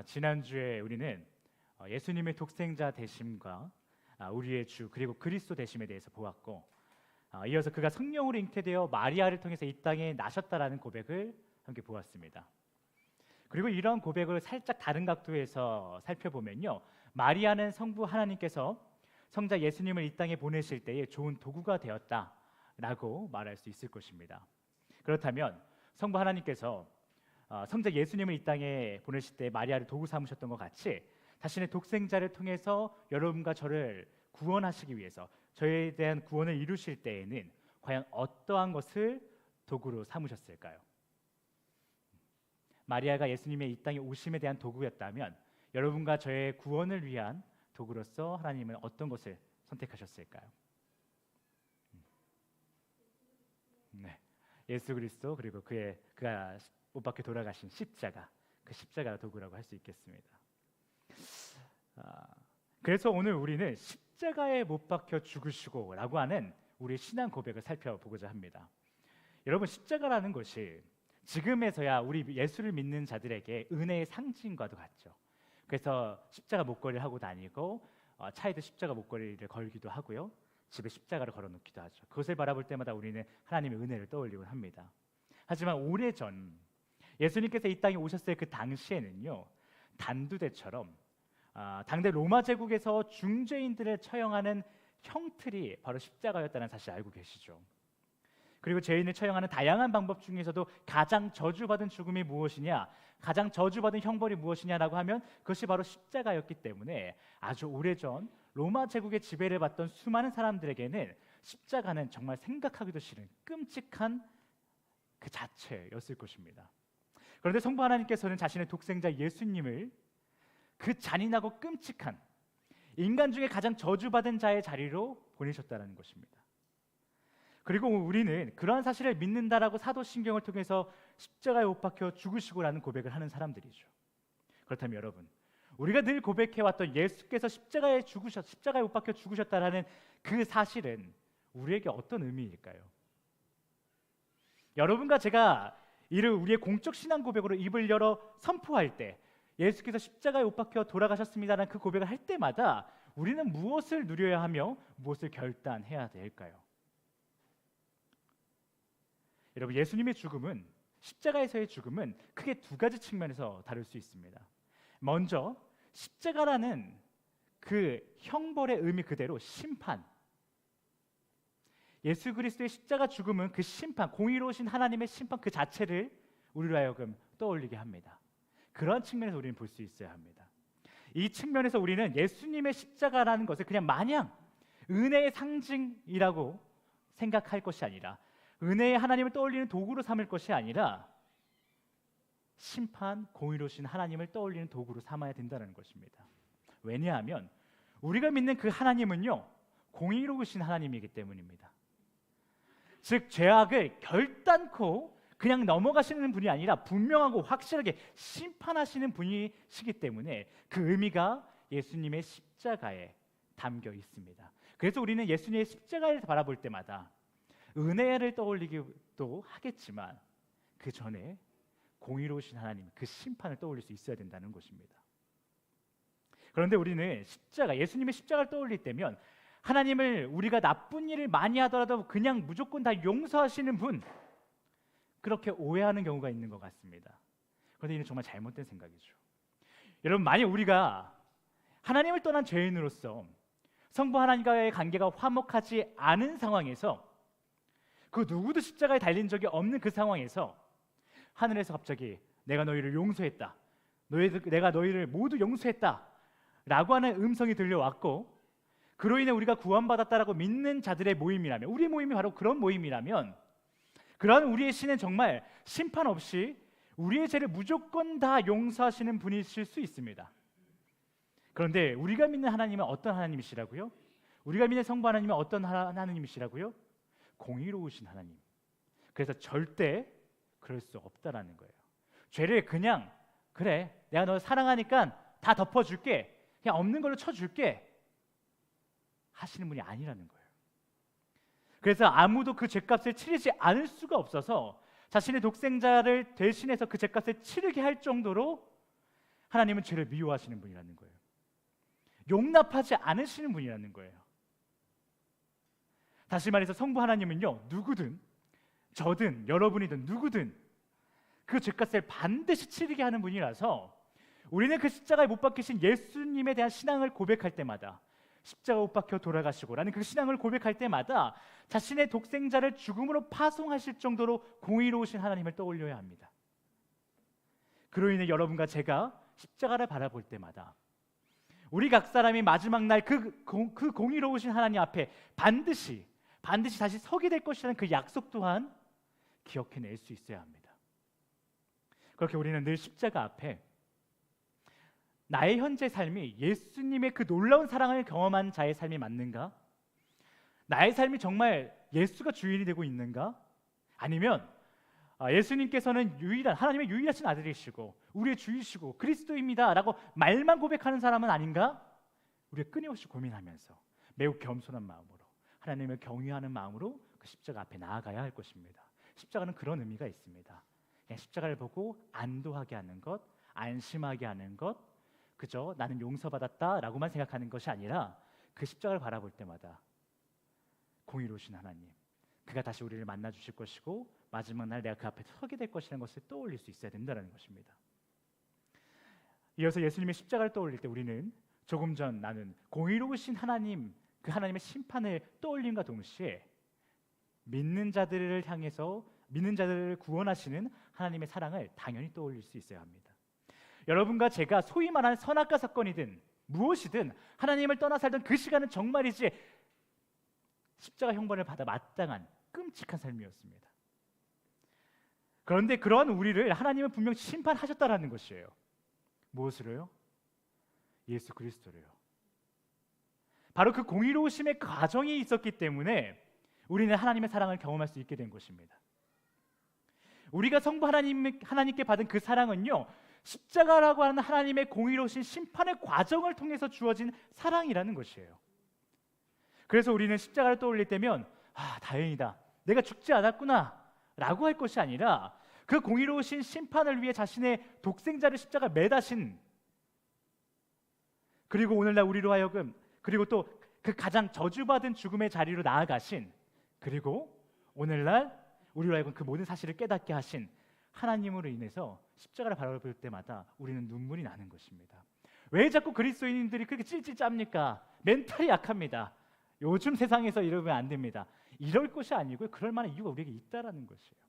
지난주에 우리는 예수님의 독생자 되심과 우리의 주 그리고 그리스도 되심에 대해서 보았고, 이어서 그가 성령으로 잉태되어 마리아를 통해서 이 땅에 나셨다라는 고백을 함께 보았습니다. 그리고 이런 고백을 살짝 다른 각도에서 살펴보면요, 마리아는 성부 하나님께서 성자 예수님을 이 땅에 보내실 때에 좋은 도구가 되었다라고 말할 수 있을 것입니다. 그렇다면 성부 하나님께서 성자 예수님을 이 땅에 보내실 때 마리아를 도구 삼으셨던 것 같이 자신의 독생자를 통해서 여러분과 저를 구원하시기 위해서 저에 대한 구원을 이루실 때에는 과연 어떠한 것을 도구로 삼으셨을까요? 마리아가 예수님의 이 땅에 오심에 대한 도구였다면 여러분과 저의 구원을 위한 도구로서 하나님은 어떤 것을 선택하셨을까요? 네, 예수 그리스도 그리고 그가 못 박혀 돌아가신 십자가, 그 십자가 도구라고 할 수 있겠습니다. 그래서 오늘 우리는 십자가에 못 박혀 죽으시고라고 하는 우리의 신앙 고백을 살펴보고자 합니다. 여러분, 십자가라는 것이 지금에서야 우리 예수를 믿는 자들에게 은혜의 상징과도 같죠. 그래서 십자가 목걸이를 하고 다니고 차에도 십자가 목걸이를 걸기도 하고요, 집에 십자가를 걸어놓기도 하죠. 그것을 바라볼 때마다 우리는 하나님의 은혜를 떠올리곤 합니다. 하지만 오래전 예수님께서 이 땅에 오셨을 그 당시에는요, 단두대처럼 당대 로마 제국에서 중죄인들을 처형하는 형틀이 바로 십자가였다는 사실 알고 계시죠? 그리고 죄인을 처형하는 다양한 방법 중에서도 가장 저주받은 죽음이 무엇이냐, 가장 저주받은 형벌이 무엇이냐라고 하면 그것이 바로 십자가였기 때문에 아주 오래전 로마 제국의 지배를 받던 수많은 사람들에게는 십자가는 정말 생각하기도 싫은 끔찍한 그 자체였을 것입니다. 그런데 성부 하나님께서는 자신의 독생자 예수님을 그 잔인하고 끔찍한 인간 중에 가장 저주받은 자의 자리로 보내셨다는 것입니다. 그리고 우리는 그러한 사실을 믿는다라고 사도신경을 통해서 십자가에 못 박혀 죽으시고라는 고백을 하는 사람들이죠. 그렇다면 여러분, 우리가 늘 고백해왔던 예수께서 십자가에 못 박혀 죽으셨다라는 그 사실은 우리에게 어떤 의미일까요? 여러분과 제가 이를 우리의 공적 신앙 고백으로 입을 열어 선포할 때, 예수께서 십자가에 못 박혀 돌아가셨습니다라는 그 고백을 할 때마다 우리는 무엇을 누려야 하며 무엇을 결단해야 될까요? 여러분, 예수님의 죽음은, 십자가에서의 죽음은 크게 두 가지 측면에서 다룰 수 있습니다. 먼저 십자가라는 그 형벌의 의미 그대로 심판, 예수 그리스도의 십자가 죽음은 그 심판, 공의로우신 하나님의 심판 그 자체를 우리로 하여금 떠올리게 합니다. 그런 측면에서 우리는 볼 수 있어야 합니다. 이 측면에서 우리는 예수님의 십자가라는 것을 그냥 마냥 은혜의 상징이라고 생각할 것이 아니라, 은혜의 하나님을 떠올리는 도구로 삼을 것이 아니라 심판, 공의로우신 하나님을 떠올리는 도구로 삼아야 된다는 것입니다. 왜냐하면 우리가 믿는 그 하나님은요, 공의로우신 하나님이기 때문입니다. 즉 죄악을 결단코 그냥 넘어가시는 분이 아니라 분명하고 확실하게 심판하시는 분이시기 때문에 그 의미가 예수님의 십자가에 담겨 있습니다. 그래서 우리는 예수님의 십자가를 바라볼 때마다 은혜를 떠올리기도 하겠지만 그 전에 공의로우신 하나님, 그 심판을 떠올릴 수 있어야 된다는 것입니다. 그런데 우리는 예수님의 십자가를 떠올릴 때면 하나님을 우리가 나쁜 일을 많이 하더라도 그냥 무조건 다 용서하시는 분, 그렇게 오해하는 경우가 있는 것 같습니다. 그런데 이는 정말 잘못된 생각이죠. 여러분, 만약 우리가 하나님을 떠난 죄인으로서 성부 하나님과의 관계가 화목하지 않은 상황에서, 그 누구도 십자가에 달린 적이 없는 그 상황에서 하늘에서 갑자기 내가 너희를 용서했다, 내가 너희를 모두 용서했다 라고 하는 음성이 들려왔고, 그로 인해 우리가 구원받았다라고 믿는 자들의 모임이라면, 우리 모임이 바로 그런 모임이라면, 그러한 우리의 신은 정말 심판 없이 우리의 죄를 무조건 다 용서하시는 분이실 수 있습니다. 그런데 우리가 믿는 하나님은 어떤 하나님이시라고요? 우리가 믿는 성부 하나님은 어떤 하나님이시라고요? 공의로우신 하나님. 그래서 절대 그럴 수 없다라는 거예요. 죄를 그냥 그래, 내가 너 사랑하니까 다 덮어줄게, 그냥 없는 걸로 쳐줄게 하시는 분이 아니라는 거예요. 그래서 아무도 그 죄값을 치르지 않을 수가 없어서 자신의 독생자를 대신해서 그 죄값을 치르게 할 정도로 하나님은 죄를 미워하시는 분이라는 거예요. 용납하지 않으시는 분이라는 거예요. 다시 말해서 성부 하나님은요, 누구든, 저든, 여러분이든 누구든 그 죄값을 반드시 치르게 하는 분이라서 우리는 그 십자가에 못 박히신 예수님에 대한 신앙을 고백할 때마다, 십자가 못 박혀 돌아가시고 라는 그 신앙을 고백할 때마다 자신의 독생자를 죽음으로 파송하실 정도로 공의로우신 하나님을 떠올려야 합니다. 그로 인해 여러분과 제가 십자가를 바라볼 때마다 우리 각 사람이 마지막 날 그 공의로우신 하나님 앞에 반드시 다시 서게 될 것이라는 그 약속 또한 기억해낼 수 있어야 합니다. 그렇게 우리는 늘 십자가 앞에 나의 현재 삶이 예수님의 그 놀라운 사랑을 경험한 자의 삶이 맞는가? 나의 삶이 정말 예수가 주인이 되고 있는가? 아니면 예수님께서는 하나님의 유일하신 아들이시고 우리의 주이시고 그리스도입니다 라고 말만 고백하는 사람은 아닌가? 우리가 끊임없이 고민하면서 매우 겸손한 마음으로 하나님을 경외하는 마음으로 그 십자가 앞에 나아가야 할 것입니다. 십자가는 그런 의미가 있습니다. 그냥 십자가를 보고 안도하게 하는 것, 안심하게 하는 것, 그저 나는 용서받았다라고만 생각하는 것이 아니라 그 십자가를 바라볼 때마다 공의로우신 하나님, 그가 다시 우리를 만나 주실 것이고 마지막 날 내가 그 앞에 서게 될 것이라는 것을 떠올릴 수 있어야 된다는 것입니다. 이어서 예수님의 십자가를 떠올릴 때 우리는 조금 전 나는 공의로우신 하나님, 그 하나님의 심판을 떠올림과 동시에 믿는 자들을 향해서 믿는 자들을 구원하시는 하나님의 사랑을 당연히 떠올릴 수 있어야 합니다. 여러분과 제가 소위 말하는 선악과 사건이든 무엇이든 하나님을 떠나 살던 그 시간은 정말이지 십자가 형벌을 받아 마땅한 끔찍한 삶이었습니다. 그런데 그러한 우리를 하나님은 분명 심판하셨다라는 것이에요. 무엇으로요? 예수 그리스도로요. 바로 그 공의로우심의 과정이 있었기 때문에 우리는 하나님의 사랑을 경험할 수 있게 된 것입니다. 우리가 성부 하나님께 받은 그 사랑은요, 십자가라고 하는 하나님의 공의로우신 심판의 과정을 통해서 주어진 사랑이라는 것이에요. 그래서 우리는 십자가를 떠올릴 때면 다행이다, 내가 죽지 않았구나 라고 할 것이 아니라 그 공의로우신 심판을 위해 자신의 독생자를 십자가에 매다신, 그리고 오늘날 우리로 하여금, 그리고 또 그 가장 저주받은 죽음의 자리로 나아가신, 그리고 오늘날 우리로 하여금 그 모든 사실을 깨닫게 하신 하나님으로 인해서 십자가를 바라볼 때마다 우리는 눈물이 나는 것입니다. 왜 자꾸 그리스도인들이 그렇게 찔찔 짭니까? 멘탈이 약합니다. 요즘 세상에서 이러면 안 됩니다. 이럴 것이 아니고요, 그럴 만한 이유가 우리에게 있다라는 것이에요.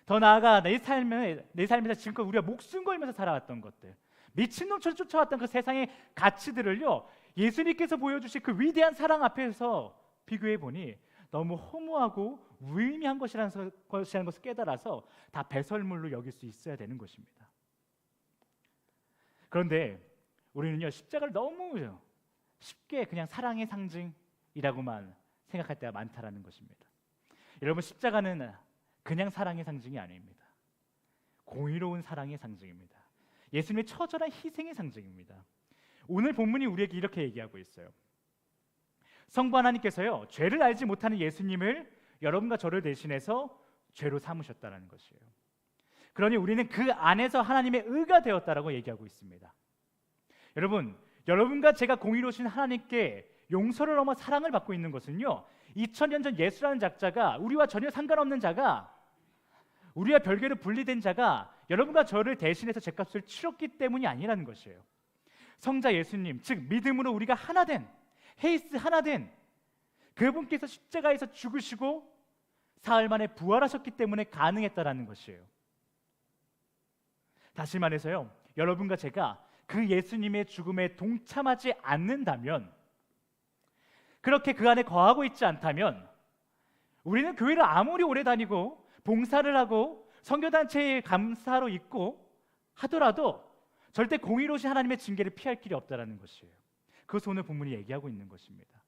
더 나아가 내 삶에서 지금껏 우리가 목숨 걸면서 살아왔던 것들, 미친놈처럼 쫓아왔던 그 세상의 가치들을요, 예수님께서 보여주신 그 위대한 사랑 앞에서 비교해 보니 너무 허무하고 무의미한 것이라는 것을 깨달아서 다 배설물로 여길 수 있어야 되는 것입니다. 그런데 우리는요, 십자가를 너무 쉽게 그냥 사랑의 상징이라고만 생각할 때가 많다라는 것입니다. 여러분, 십자가는 그냥 사랑의 상징이 아닙니다. 공의로운 사랑의 상징입니다. 예수님의 처절한 희생의 상징입니다. 오늘 본문이 우리에게 이렇게 얘기하고 있어요. 성부 하나님께서요, 죄를 알지 못하는 예수님을 여러분과 저를 대신해서 죄로 삼으셨다는 것이에요. 그러니 우리는 그 안에서 하나님의 의가 되었다라고 얘기하고 있습니다. 여러분과 제가 공의로우신 하나님께 용서를 넘어 사랑을 받고 있는 것은요, 2000년 전 예수라는 작자가, 우리와 전혀 상관없는 자가, 우리와 별개로 분리된 자가 여러분과 저를 대신해서 죄값을 치렀기 때문이 아니라는 것이에요. 성자 예수님, 즉 믿음으로 우리가 하나된, 헤이스 하나된 그분께서 십자가에서 죽으시고 사흘 만에 부활하셨기 때문에 가능했다라는 것이에요. 다시 말해서요, 여러분과 제가 그 예수님의 죽음에 동참하지 않는다면, 그렇게 그 안에 거하고 있지 않다면, 우리는 교회를 아무리 오래 다니고 봉사를 하고 선교단체에 감사로 있고 하더라도 절대 공의로우신 하나님의 징계를 피할 길이 없다라는 것이에요. 그것을 오늘 본문이 얘기하고 있는 것입니다.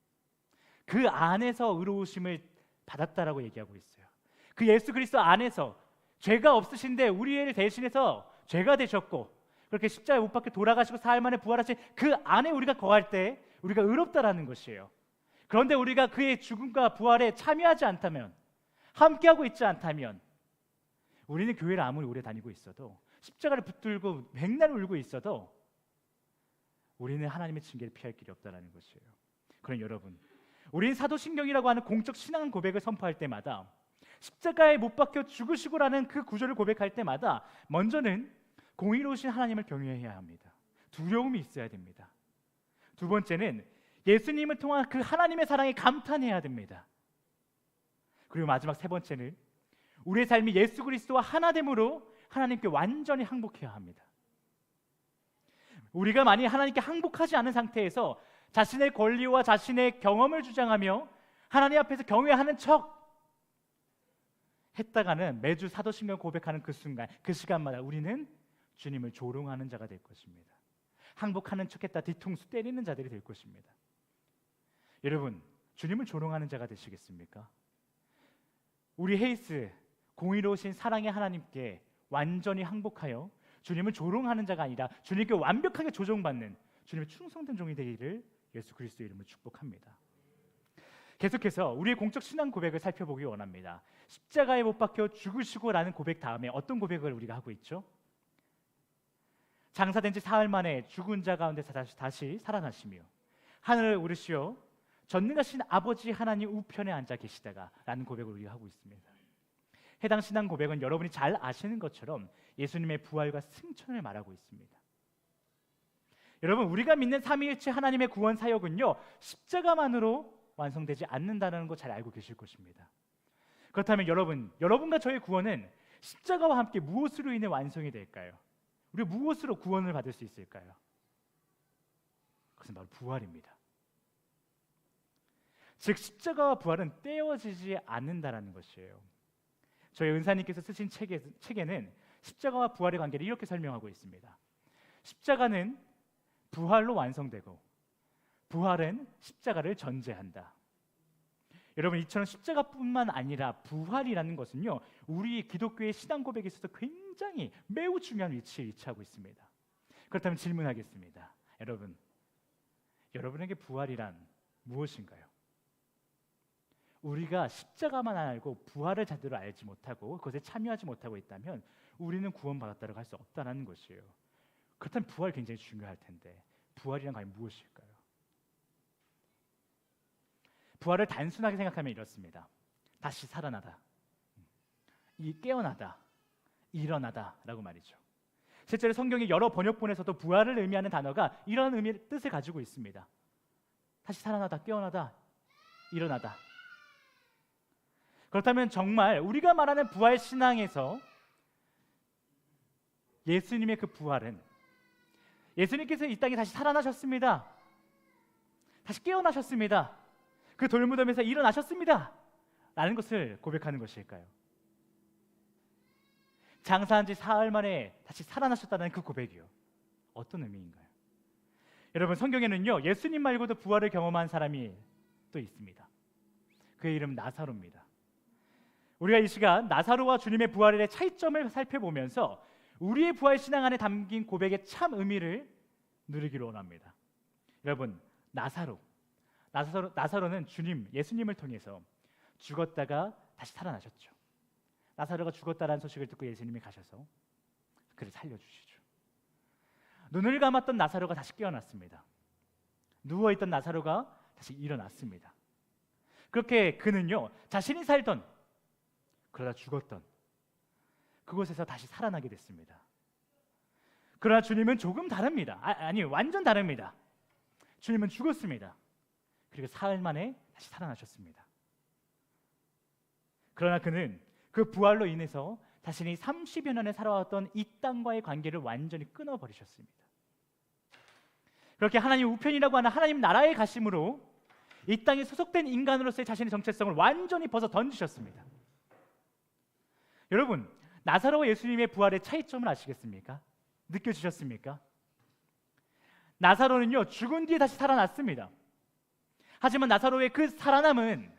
그 안에서 의로우심을 받았다라고 얘기하고 있어요. 그 예수 그리스도 안에서 죄가 없으신데 우리를 대신해서 죄가 되셨고, 그렇게 십자가에 못 박혀 돌아가시고 사흘 만에 부활하신 그 안에 우리가 거할 때 우리가 의롭다라는 것이에요. 그런데 우리가 그의 죽음과 부활에 참여하지 않다면, 함께하고 있지 않다면, 우리는 교회를 아무리 오래 다니고 있어도 십자가를 붙들고 백날 울고 있어도 우리는 하나님의 징계를 피할 길이 없다는 것이에요. 그럼 여러분, 우리는 사도신경이라고 하는 공적 신앙 고백을 선포할 때마다 십자가에 못 박혀 죽으시고라는 그 구절을 고백할 때마다 먼저는 공의로우신 하나님을 경외해야 합니다. 두려움이 있어야 됩니다. 두 번째는 예수님을 통한 그 하나님의 사랑에 감탄해야 됩니다. 그리고 마지막 세 번째는 우리의 삶이 예수 그리스도와 하나됨으로 하나님께 완전히 항복해야 합니다. 우리가 만약 하나님께 항복하지 않은 상태에서 자신의 권리와 자신의 경험을 주장하며 하나님 앞에서 경외하는 척 했다가는 매주 사도신경 고백하는 그 순간, 그 시간마다 우리는 주님을 조롱하는 자가 될 것입니다. 항복하는 척했다 뒤통수 때리는 자들이 될 것입니다. 여러분, 주님을 조롱하는 자가 되시겠습니까? 우리 헤이스 공의로우신 사랑의 하나님께 완전히 항복하여 주님을 조롱하는 자가 아니라 주님께 완벽하게 조정받는 주님의 충성된 종이 되기를 예수 그리스도의 이름으로 축복합니다. 계속해서 우리의 공적 신앙 고백을 살펴보기 원합니다. 십자가에 못 박혀 죽으시고라는 고백 다음에 어떤 고백을 우리가 하고 있죠? 장사된 지 사흘 만에 죽은 자 가운데서 다시 살아나시며 하늘을 오르시어 전능하신 아버지 하나님 우편에 앉아 계시다가 라는 고백을 우리가 하고 있습니다. 해당 신앙 고백은 여러분이 잘 아시는 것처럼 예수님의 부활과 승천을 말하고 있습니다. 여러분, 우리가 믿는 삼위일체 하나님의 구원 사역은요, 십자가만으로 완성되지 않는다는 거 잘 알고 계실 것입니다. 그렇다면 여러분과 저의 구원은 십자가와 함께 무엇으로 인해 완성이 될까요? 우리가 무엇으로 구원을 받을 수 있을까요? 그것은 바로 부활입니다. 즉 십자가와 부활은 떼어지지 않는다라는 것이에요. 저희 은사님께서 쓰신 책에는 십자가와 부활의 관계를 이렇게 설명하고 있습니다. 십자가는 부활로 완성되고 부활은 십자가를 전제한다. 여러분, 이처럼 십자가뿐만 아니라 부활이라는 것은요, 우리 기독교의 신앙 고백에 있어서 굉장히 매우 중요한 위치에 위치하고 있습니다. 그렇다면 질문하겠습니다. 여러분에게 부활이란 무엇인가요? 우리가 십자가만 알고 부활을 제대로 알지 못하고 그것에 참여하지 못하고 있다면 우리는 구원받았다고 할 수 없다는 것이에요. 그렇다면 부활 굉장히 중요할 텐데 부활이란 과연 무엇일까요? 부활을 단순하게 생각하면 이렇습니다. 다시 살아나다, 깨어나다, 일어나다 라고 말이죠. 실제로 성경의 여러 번역본에서도 부활을 의미하는 단어가 이런 뜻을 가지고 있습니다. 다시 살아나다, 깨어나다, 일어나다. 그렇다면 정말 우리가 말하는 부활 신앙에서 예수님의 그 부활은 예수님께서 이 땅에 다시 살아나셨습니다. 다시 깨어나셨습니다. 그 돌무덤에서 일어나셨습니다. 라는 것을 고백하는 것일까요? 장사한 지 사흘 만에 다시 살아나셨다는 그 고백이요. 어떤 의미인가요? 여러분, 성경에는요, 예수님 말고도 부활을 경험한 사람이 또 있습니다. 그의 이름 나사로입니다. 우리가 이 시간 나사로와 주님의 부활의 차이점을 살펴보면서 우리의 부활 신앙 안에 담긴 고백의 참 의미를 누리기를 원합니다. 여러분, 나사로는 예수님을 통해서 죽었다가 다시 살아나셨죠. 나사로가 죽었다라는 소식을 듣고 예수님이 가셔서 그를 살려주시죠. 눈을 감았던 나사로가 다시 깨어났습니다. 누워있던 나사로가 다시 일어났습니다. 그렇게 그는요, 자신이 살던, 그러다 죽었던 그곳에서 다시 살아나게 됐습니다. 그러나 주님은 조금 다릅니다. 아니, 완전 다릅니다. 주님은 죽었습니다. 그리고 사흘 만에 다시 살아나셨습니다. 그러나 그는 그 부활로 인해서 자신이 30여 년을 살아왔던 이 땅과의 관계를 완전히 끊어버리셨습니다. 그렇게 하나님 우편이라고 하는 하나님 나라에 가심으로 이 땅에 소속된 인간으로서의 자신의 정체성을 완전히 벗어 던지셨습니다. 여러분, 나사로와 예수님의 부활의 차이점을 아시겠습니까? 느껴지셨습니까? 나사로는요, 죽은 뒤에 다시 살아났습니다. 하지만 나사로의 그 살아남은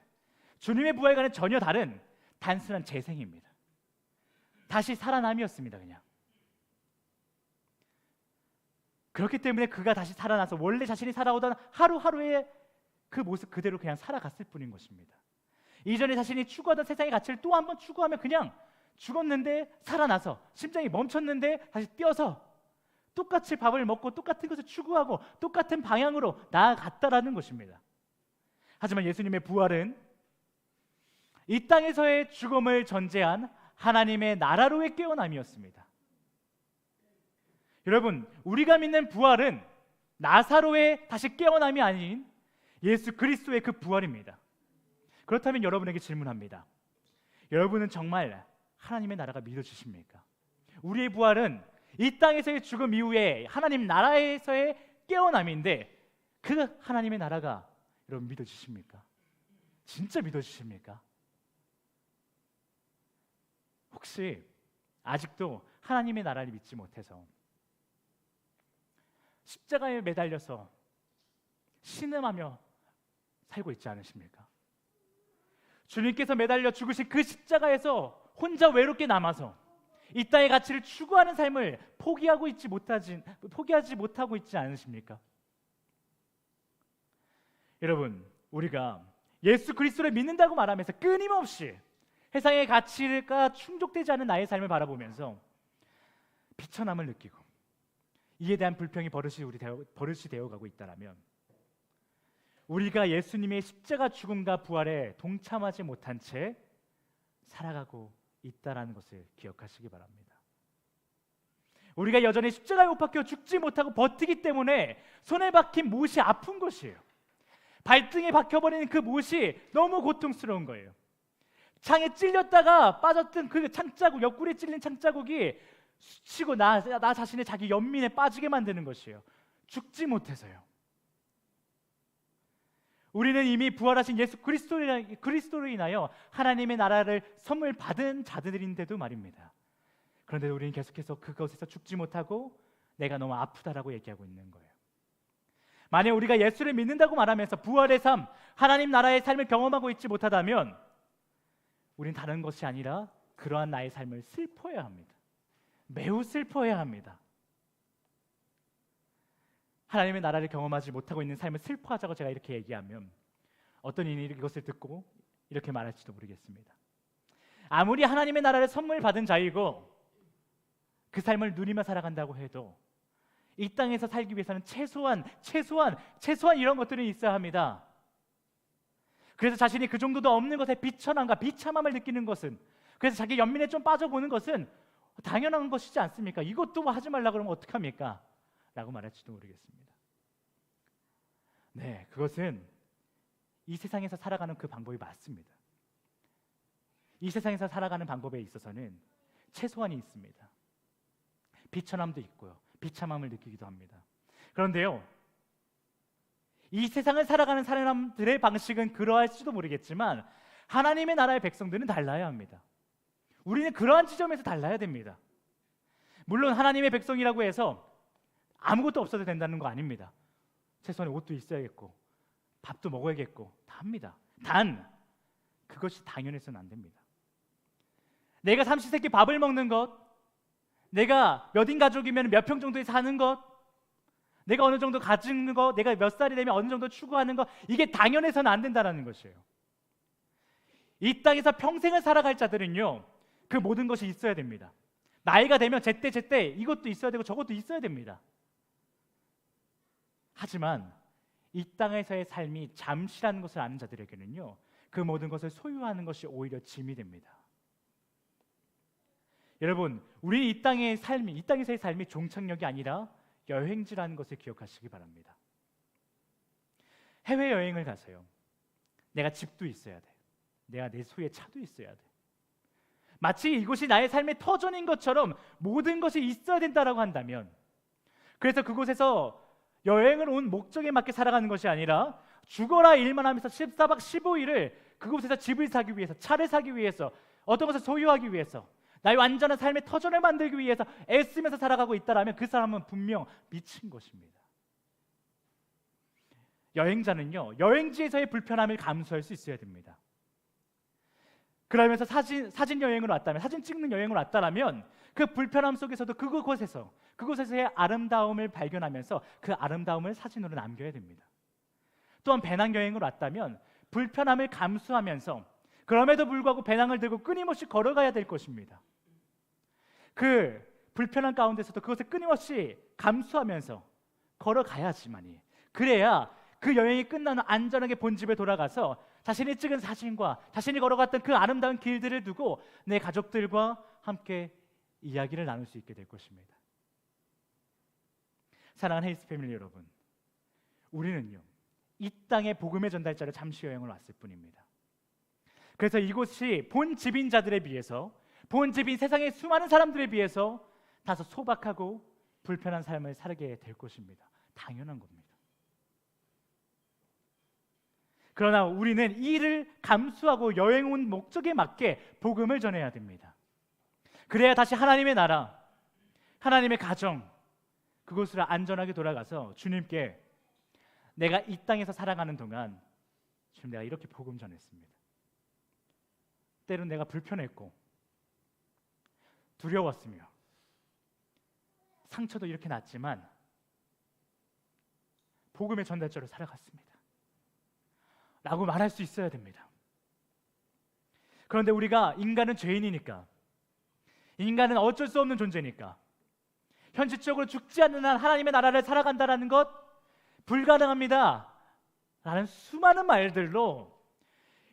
주님의 부활과는 전혀 다른 단순한 재생입니다. 다시 살아남이었습니다. 그냥 그렇기 때문에 그가 다시 살아나서 원래 자신이 살아오던 하루하루의 그 모습 그대로 그냥 살아갔을 뿐인 것입니다. 이전에 자신이 추구하던 세상의 가치를 또 한 번 추구하며 그냥 죽었는데 살아나서, 심장이 멈췄는데 다시 뛰어서 똑같이 밥을 먹고 똑같은 것을 추구하고 똑같은 방향으로 나아갔다라는 것입니다. 하지만 예수님의 부활은 이 땅에서의 죽음을 전제한 하나님의 나라로의 깨어남이었습니다. 여러분, 우리가 믿는 부활은 나사로의 다시 깨어남이 아닌 예수 그리스도의 그 부활입니다. 그렇다면 여러분에게 질문합니다. 여러분은 정말 하나님의 나라가 믿어지십니까? 우리의 부활은 이 땅에서의 죽음 이후에 하나님 나라에서의 깨어남인데, 그 하나님의 나라가 여러분 믿어지십니까? 진짜 믿어지십니까? 혹시 아직도 하나님의 나라를 믿지 못해서 십자가에 매달려서 신음하며 살고 있지 않으십니까? 주님께서 매달려 죽으신 그 십자가에서 혼자 외롭게 남아서 이 땅의 가치를 추구하는 삶을 포기하지 못하고 있지 않으십니까? 여러분, 우리가 예수 그리스도를 믿는다고 말하면서 끊임없이 세상의 가치가 충족되지 않은 나의 삶을 바라보면서 비천함을 느끼고 이에 대한 불평이 버릇이 되어가고 있다면, 우리가 예수님의 십자가 죽음과 부활에 동참하지 못한 채 살아가고 있다라는 것을 기억하시기 바랍니다. 우리가 여전히 십자가에 못 박혀 죽지 못하고 버티기 때문에 손에 박힌 못이 아픈 것이에요. 발등에 박혀버리는 그 못이 너무 고통스러운 거예요. 창에 찔렸다가 빠졌던 그 창자국, 옆구리에 찔린 창자국이 스치고 나 자신의 자기 연민에 빠지게 만드는 것이에요. 죽지 못해서요. 우리는 이미 부활하신 예수 그리스도로 인하여 하나님의 나라를 선물 받은 자들인데도 말입니다. 그런데 우리는 계속해서 그것에서 죽지 못하고 내가 너무 아프다라고 얘기하고 있는 거예요. 만약 우리가 예수를 믿는다고 말하면서 부활의 삶, 하나님 나라의 삶을 경험하고 있지 못하다면 우린 다른 것이 아니라 그러한 나의 삶을 슬퍼해야 합니다. 매우 슬퍼해야 합니다. 하나님의 나라를 경험하지 못하고 있는 삶을 슬퍼하자고 제가 이렇게 얘기하면 어떤 이들이 이것을 듣고 이렇게 말할지도 모르겠습니다. 아무리 하나님의 나라를 선물 받은 자이고 그 삶을 누리며 살아간다고 해도 이 땅에서 살기 위해서는 최소한 이런 것들이 있어야 합니다. 그래서 자신이 그 정도도 없는 것에 비천함과 비참함을 느끼는 것은, 그래서 자기 연민에 좀 빠져보는 것은 당연한 것이지 않습니까? 이것도 뭐 하지 말라 그러면 어떡합니까? 라고 말할지도 모르겠습니다. 네, 그것은 이 세상에서 살아가는 그 방법이 맞습니다. 이 세상에서 살아가는 방법에 있어서는 최소한이 있습니다. 비천함도 있고요, 비참함을 느끼기도 합니다. 그런데요, 이 세상을 살아가는 사람들의 방식은 그러할지도 모르겠지만 하나님의 나라의 백성들은 달라야 합니다. 우리는 그러한 지점에서 달라야 됩니다. 물론 하나님의 백성이라고 해서 아무것도 없어도 된다는 거 아닙니다. 최소한 옷도 있어야겠고 밥도 먹어야겠고 다 합니다. 단 그것이 당연해서는 안 됩니다. 내가 삼시세끼 밥을 먹는 것, 내가 몇 인 가족이면 몇 평 정도에 사는 것, 내가 어느 정도 가진 것, 내가 몇 살이 되면 어느 정도 추구하는 것, 이게 당연해서는 안 된다는 것이에요. 이 땅에서 평생을 살아갈 자들은요, 그 모든 것이 있어야 됩니다. 나이가 되면 제때 이것도 있어야 되고 저것도 있어야 됩니다. 하지만 이 땅에서의 삶이 잠시라는 것을 아는 자들에게는요, 그 모든 것을 소유하는 것이 오히려 짐이 됩니다. 여러분, 우리 이 땅에서의 삶이 종착역이 아니라 여행지라는 것을 기억하시기 바랍니다. 해외여행을 가세요. 내가 집도 있어야 돼. 내가 내 소유의 차도 있어야 돼. 마치 이곳이 나의 삶의 터전인 것처럼 모든 것이 있어야 된다라고 한다면, 그래서 그곳에서 여행을 온 목적에 맞게 살아가는 것이 아니라 죽어라 일만 하면서 14박 15일을 그곳에서 집을 사기 위해서, 차를 사기 위해서, 어떤 것을 소유하기 위해서, 나의 완전한 삶의 터전을 만들기 위해서 애쓰면서 살아가고 있다라면 그 사람은 분명 미친 것입니다. 여행자는요, 여행지에서의 불편함을 감수할 수 있어야 됩니다. 그러면서 사진 여행으로 왔다면, 사진 찍는 여행으로 왔다라면 그 불편함 속에서도 그곳에서의 아름다움을 발견하면서 그 아름다움을 사진으로 남겨야 됩니다. 또한 배낭 여행으로 왔다면 불편함을 감수하면서 그럼에도 불구하고 배낭을 들고 끊임없이 걸어가야 될 것입니다. 그 불편한 가운데서도 그것을 끊임없이 감수하면서 걸어가야지만이, 그래야 그 여행이 끝나는 안전하게 본집에 돌아가서 자신이 찍은 사진과 자신이 걸어갔던 그 아름다운 길들을 두고 내 가족들과 함께 이야기를 나눌 수 있게 될 것입니다. 사랑하는 헤이스 패밀리 여러분, 우리는요 이 땅의 복음의 전달자로 잠시 여행을 왔을 뿐입니다. 그래서 이곳이 본 집인자들에 비해서, 본 집인 세상의 수많은 사람들에 비해서 다소 소박하고 불편한 삶을 살게 될 것입니다. 당연한 겁니다. 그러나 우리는 이를 감수하고 여행 온 목적에 맞게 복음을 전해야 됩니다. 그래야 다시 하나님의 나라, 하나님의 가정, 그곳으로 안전하게 돌아가서 주님께 내가 이 땅에서 살아가는 동안 주님, 내가 이렇게 복음 전했습니다. 때론 내가 불편했고 두려웠으며 상처도 이렇게 났지만 복음의 전달자로 살아갔습니다 라고 말할 수 있어야 됩니다. 그런데 우리가 인간은 죄인이니까, 인간은 어쩔 수 없는 존재니까, 현실적으로 죽지 않는 한 하나님의 나라를 살아간다는 것 불가능합니다 라는 수많은 말들로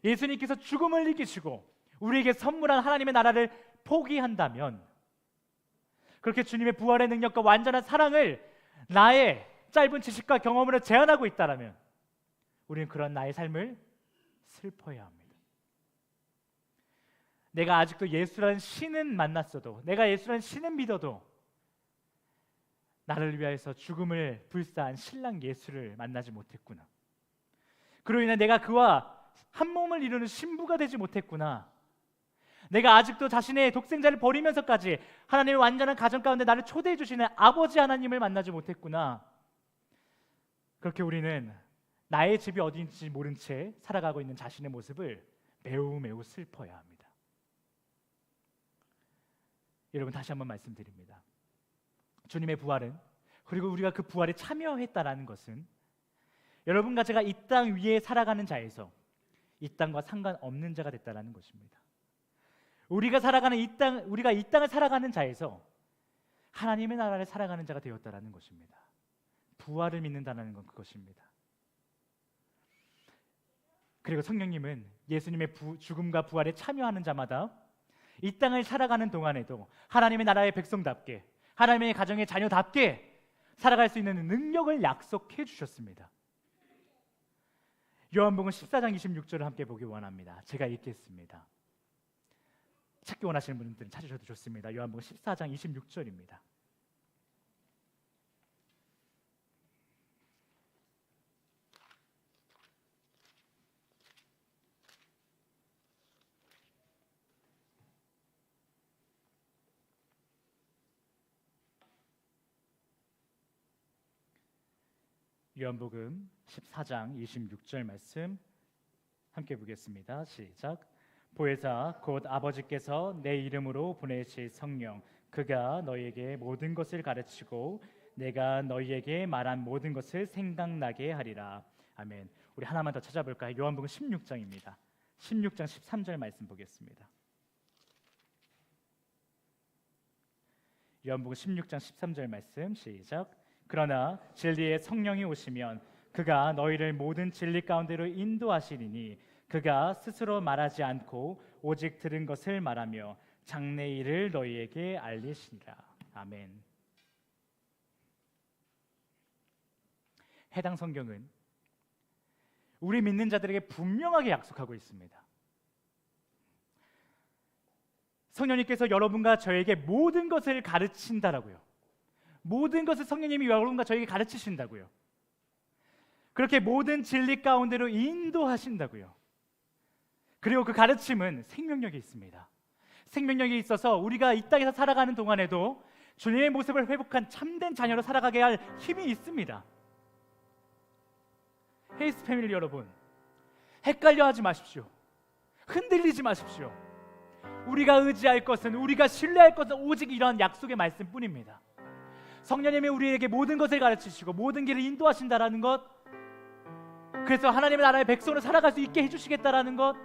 예수님께서 죽음을 이기시고 우리에게 선물한 하나님의 나라를 포기한다면, 그렇게 주님의 부활의 능력과 완전한 사랑을 나의 짧은 지식과 경험으로 제한하고 있다면 우리는 그런 나의 삶을 슬퍼해야 합니다. 내가 아직도 예수라는 신은 만났어도, 내가 예수라는 신은 믿어도 나를 위하여서 죽음을 불사한 신랑 예수를 만나지 못했구나. 그로 인해 내가 그와 한 몸을 이루는 신부가 되지 못했구나. 내가 아직도 자신의 독생자를 버리면서까지 하나님의 완전한 가정 가운데 나를 초대해 주시는 아버지 하나님을 만나지 못했구나. 그렇게 우리는 나의 집이 어디인지 모른 채 살아가고 있는 자신의 모습을 매우 매우 슬퍼해야 합니다. 여러분, 다시 한번 말씀드립니다. 주님의 부활은, 그리고 우리가 그 부활에 참여했다라는 것은 여러분과 제가 이 땅 위에 살아가는 자에서 이 땅과 상관없는 자가 됐다라는 것입니다. 우리가 살아가는 이 땅, 우리가 이 땅을 살아가는 자에서 하나님의 나라를 살아가는 자가 되었다라는 것입니다. 부활을 믿는다는 건 그것입니다. 그리고 성령님은 예수님의 죽음과 부활에 참여하는 자마다 이 땅을 살아가는 동안에도 하나님의 나라의 백성답게, 하나님의 가정의 자녀답게 살아갈 수 있는 능력을 약속해 주셨습니다. 요한복음 14장 26절을 함께 보기 원합니다. 제가 읽겠습니다. 찾기 원하시는 분들은 찾으셔도 좋습니다. 요한복음 14장 26절입니다. 요한복음 14장 26절 말씀 함께 보겠습니다. 시작. 보혜사 곧 아버지께서 내 이름으로 보내실 성령, 그가 너희에게 모든 것을 가르치고 내가 너희에게 말한 모든 것을 생각나게 하리라. 아멘. 우리 하나만 더 찾아볼까요? 요한복음 16장입니다. 16장 13절 말씀 보겠습니다. 요한복음 16장 13절 말씀 시작. 그러나 진리의 성령이 오시면 그가 너희를 모든 진리 가운데로 인도하시리니 그가 스스로 말하지 않고 오직 들은 것을 말하며 장래 일을 너희에게 알리시리라. 아멘. 해당 성경은 우리 믿는 자들에게 분명하게 약속하고 있습니다. 성령님께서 여러분과 저에게 모든 것을 가르친다라고요. 모든 것을 성령님이 여러분과 저에게 가르치신다고요. 그렇게 모든 진리 가운데로 인도하신다고요. 그리고 그 가르침은 생명력이 있습니다. 생명력이 있어서 우리가 이 땅에서 살아가는 동안에도 주님의 모습을 회복한 참된 자녀로 살아가게 할 힘이 있습니다. 헤이스 패밀리 여러분, 헷갈려하지 마십시오. 흔들리지 마십시오. 우리가 의지할 것은, 우리가 신뢰할 것은 오직 이런 약속의 말씀뿐입니다. 성령님이 우리에게 모든 것을 가르치시고 모든 길을 인도하신다라는 것, 그래서 하나님의 나라의 백성으로 살아갈 수 있게 해주시겠다라는 것,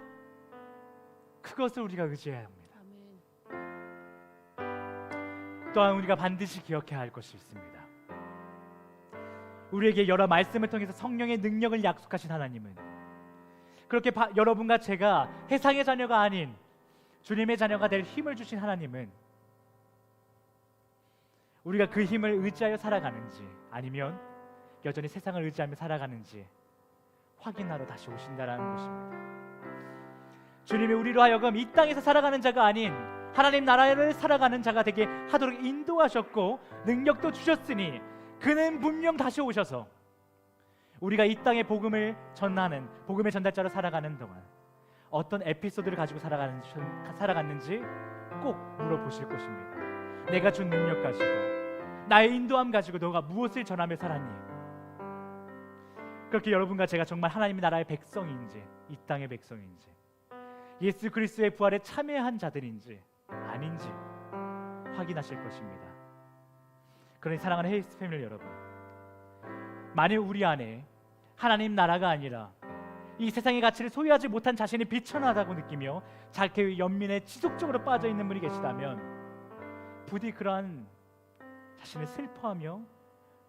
그것을 우리가 의지해야 합니다. 아멘. 또한 우리가 반드시 기억해야 할 것이 있습니다. 우리에게 여러 말씀을 통해서 성령의 능력을 약속하신 하나님은 그렇게 여러분과 제가 세상의 자녀가 아닌 주님의 자녀가 될 힘을 주신 하나님은 우리가 그 힘을 의지하여 살아가는지 아니면 여전히 세상을 의지하며 살아가는지 확인하러 다시 오신다라는 것입니다. 주님이 우리로 하여금 이 땅에서 살아가는 자가 아닌 하나님 나라를 살아가는 자가 되게 하도록 인도하셨고 능력도 주셨으니 그는 분명 다시 오셔서 우리가 이 땅의 복음을 전하는 복음의 전달자로 살아가는 동안 어떤 에피소드를 가지고 살아갔는지 꼭 물어보실 것입니다. 내가 준 능력 가지고 나의 인도함 가지고 너가 무엇을 전하며 살았니? 그렇게 여러분과 제가 정말 하나님의 나라의 백성인지 이 땅의 백성인지 예수 그리스도의 부활에 참여한 자들인지 아닌지 확인하실 것입니다. 그러니 사랑하는 헤이스 패밀리 여러분, 만일 우리 안에 하나님 나라가 아니라 이 세상의 가치를 소유하지 못한 자신이 비천하다고 느끼며 자기의 연민에 지속적으로 빠져있는 분이 계시다면 부디 그러한 자신을 슬퍼하며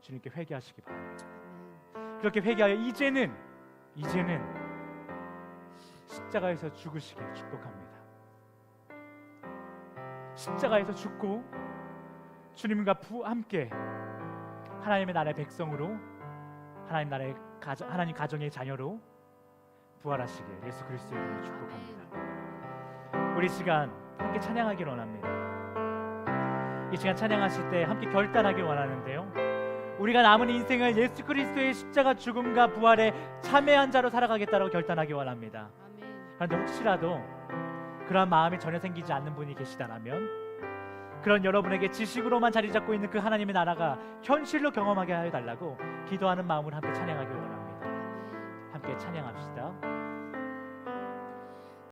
주님께 회개하시기 바랍니다. 그렇게 회개하여 이제는 십자가에서 죽으시길 축복합니다. 십자가에서 죽고 주님과 함께 하나님의 나라의 백성으로 하나님 가정의 자녀로 부활하시길 예수 그리스도의 이름으로 축복합니다. 우리 시간 함께 찬양하기를 원합니다. 이 시간 찬양하실 때 함께 결단하길 원하는데요, 우리가 남은 인생을 예수 그리스도의 십자가 죽음과 부활에 참여한 자로 살아가겠다고 결단하기 원합니다. 그런데 혹시라도 그런 마음이 전혀 생기지 않는 분이 계시다면 그런 여러분에게 지식으로만 자리 잡고 있는 그 하나님의 나라가 현실로 경험하게 하여 달라고 기도하는 마음으로 함께 찬양하기 원합니다. 함께 찬양합시다.